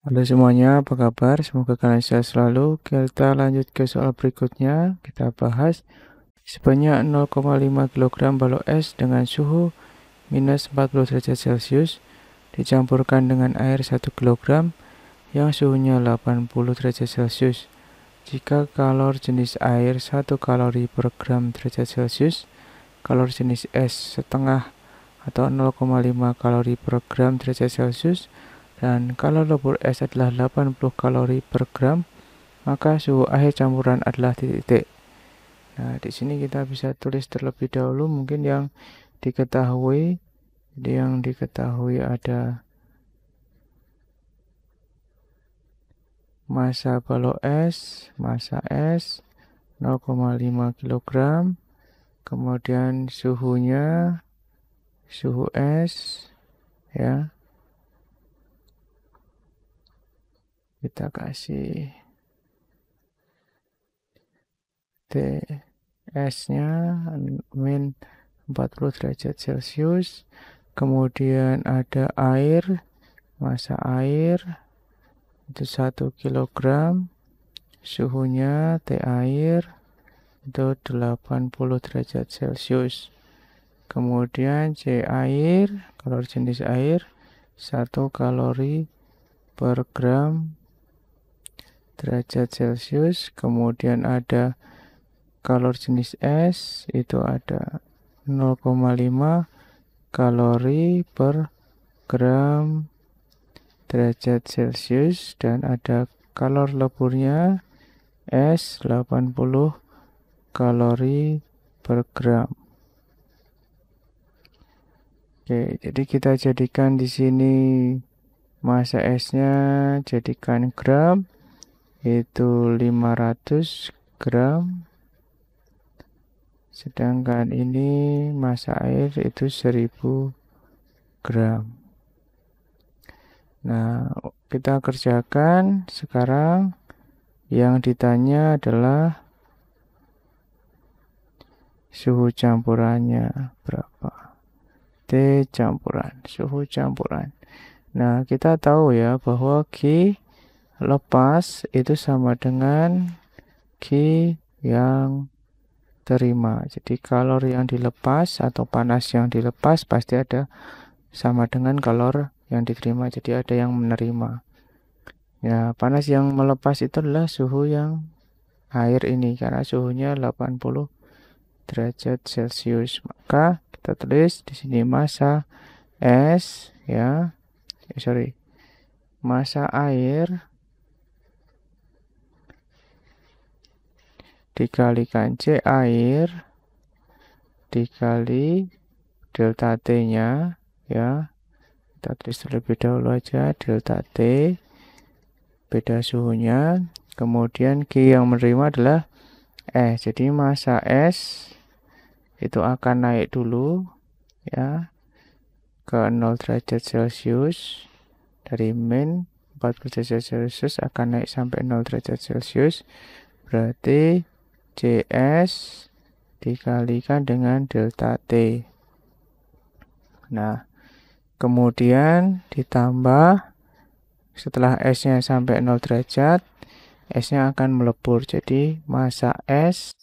Halo semuanya, apa kabar? Semoga kalian sehat selalu. Kita lanjut ke soal berikutnya. Kita bahas sebanyak 0,5 kg balok es dengan suhu minus 40 derajat Celcius dicampurkan dengan air 1 kg yang suhunya 80 derajat Celcius. Jika kalor jenis air 1 kalori per gram derajat Celcius, kalor jenis es setengah atau 0,5 kalori per gram derajat Celcius, dan kalau lebur es adalah 80 kalori per gram, maka suhu akhir campuran adalah titik-titik. Nah, di sini kita bisa tulis terlebih dahulu mungkin yang diketahui. Jadi yang diketahui ada massa balok es, massa es 0,5 kg, kemudian suhunya, suhu es, ya, kita kasih TS-nya min 40 derajat Celcius. Kemudian ada air, massa air itu 1 kg, suhunya T air itu 80 derajat Celcius. Kemudian C air, kalori jenis air 1 kalori per gram derajat Celcius. Kemudian ada kalori jenis es, itu ada 0,5 kalori per gram derajat Celcius, dan ada kalor leburnya es 80 kalori per gram. Oke, jadi kita jadikan di sini massa esnya jadikan gram, itu 500 gram. Sedangkan ini massa air itu 1000 gram. Nah, kita kerjakan sekarang. Yang ditanya adalah suhu campurannya berapa. T campuran, suhu campuran. Nah, kita tahu ya bahwa Q lepas itu sama dengan Q yang terima. Jadi kalor yang dilepas atau panas yang dilepas pasti ada sama dengan kalor yang diterima. Jadi ada yang menerima. Ya, panas yang melepas itu adalah suhu yang air ini karena suhunya 80 derajat Celcius. Maka kita tulis di sini massa es, ya. Massa air dikalikan C air dikali delta T-nya, ya. Kita tulis terlebih dahulu aja delta T, beda suhunya. Kemudian Q yang menerima adalah S. Jadi massa es itu akan naik dulu, ya, ke 0 derajat Celcius. Dari min 40 derajat Celcius akan naik sampai 0 derajat Celcius. Berarti CS dikalikan dengan delta T. Nah, kemudian ditambah setelah S-nya sampai 0 derajat, S-nya akan melebur. Jadi massa S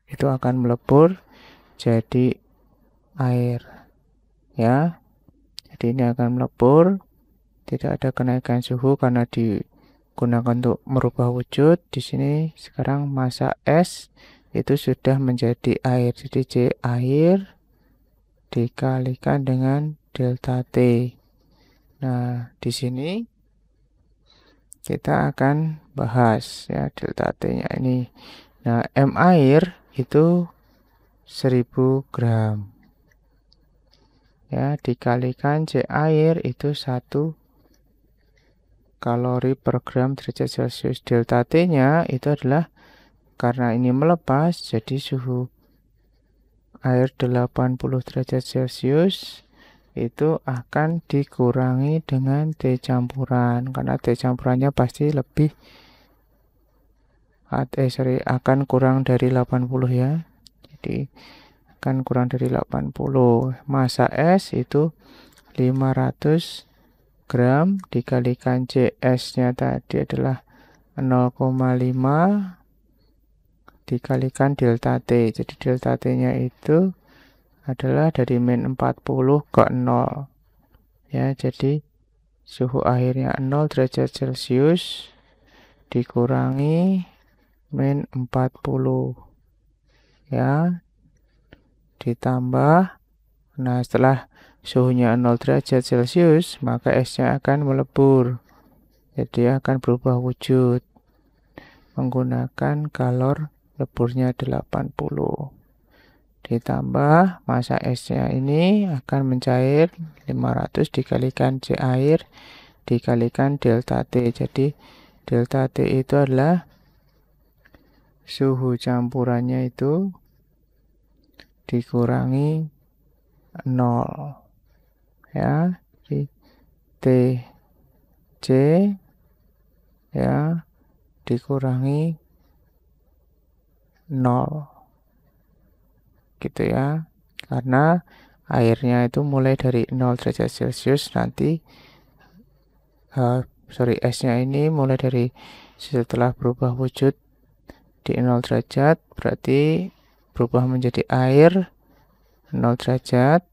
itu akan melebur jadi air, ya. Jadi ini akan melebur, tidak ada kenaikan suhu karena digunakan untuk merubah wujud. Di sini sekarang massa S itu sudah menjadi air. Jadi C air dikalikan dengan delta T. Nah, di sini kita akan bahas ya delta T-nya ini. Nah, M air itu 1000 gram. Ya, dikalikan C air itu 1 kalori per gram derajat Celcius. Delta T-nya itu adalah karena ini melepas, jadi suhu air 80 derajat Celcius itu akan dikurangi dengan T campuran. Karena T campurannya pasti lebih akan kurang dari 80 ya. Jadi akan kurang dari 80. Massa es itu 500 gram dikalikan CS-nya tadi adalah 0,5 dikalikan delta T. Jadi delta T-nya itu adalah dari min 40 ke 0. Ya, jadi suhu akhirnya 0 derajat Celcius dikurangi min 40. Ya, ditambah. Nah, setelah suhunya 0 derajat Celcius, maka esnya akan melebur. Jadi akan berubah wujud menggunakan kalor leburnya 80. Ditambah massa esnya ini akan mencair 500 dikalikan C air dikalikan delta T. Jadi delta T itu adalah suhu campurannya itu dikurangi 0. Ya, di TC ya dikurangi 0. Gitu ya, karena airnya itu mulai dari 0 derajat Celcius nanti esnya ini mulai dari setelah berubah wujud di 0 derajat berarti berubah menjadi air 0 derajat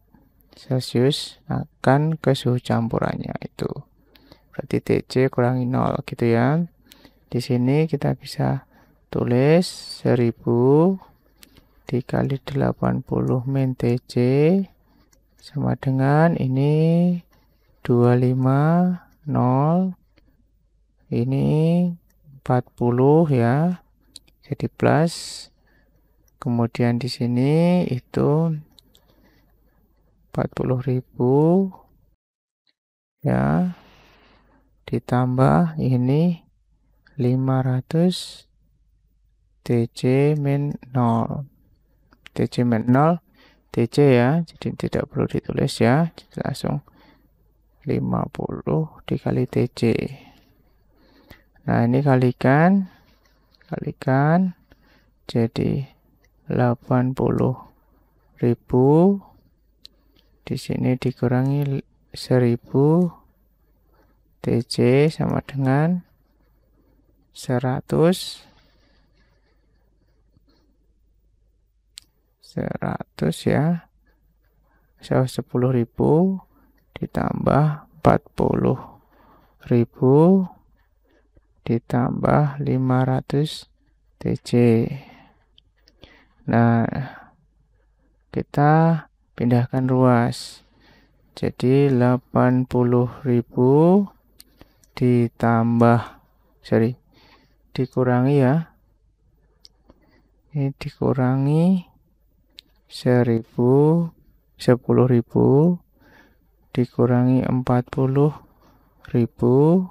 Celcius akan ke suhu campurannya itu berarti TC kurangi 0 gitu ya. Di sini kita bisa tulis 1000 dikali 80 min TC sama dengan ini 250 ini 40 ya. Jadi plus kemudian di sini itu 40.000 ya ditambah ini 500 TC min 0. TC min 0 TC ya, jadi tidak perlu ditulis ya, jadi langsung 50 dikali TC. Nah, ini kalikan jadi 80.000 di sini dikurangi 1000 TC sama dengan 100 ya, 10.000 ditambah 40.000 ditambah 500 TC. Nah, kita pindahkan ruas. Jadi 80.000 dikurangi ya. Ini dikurangi 10.000 dikurangi 40.000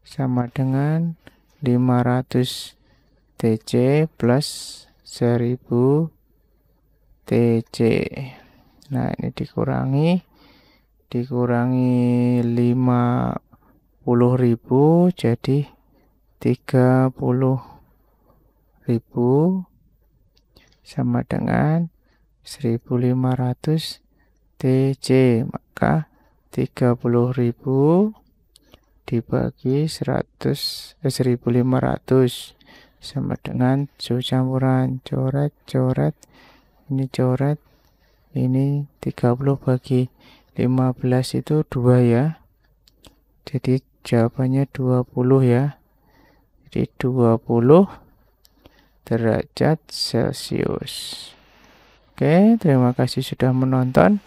sama dengan 500 TC plus 1000 TC. Nah, ini dikurangi 50.000 jadi 30.000 sama dengan 1500 TC. Maka 30.000 dibagi 1500 sama dengan suhu campuran. Coret ini coret, ini 30 bagi 15 itu 2 ya, jadi jawabannya 20 ya. Jadi 20 derajat Celcius. Oke, terima kasih sudah menonton.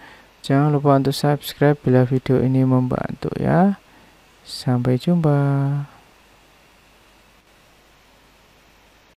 Jangan lupa untuk subscribe bila video ini membantu ya. Sampai jumpa.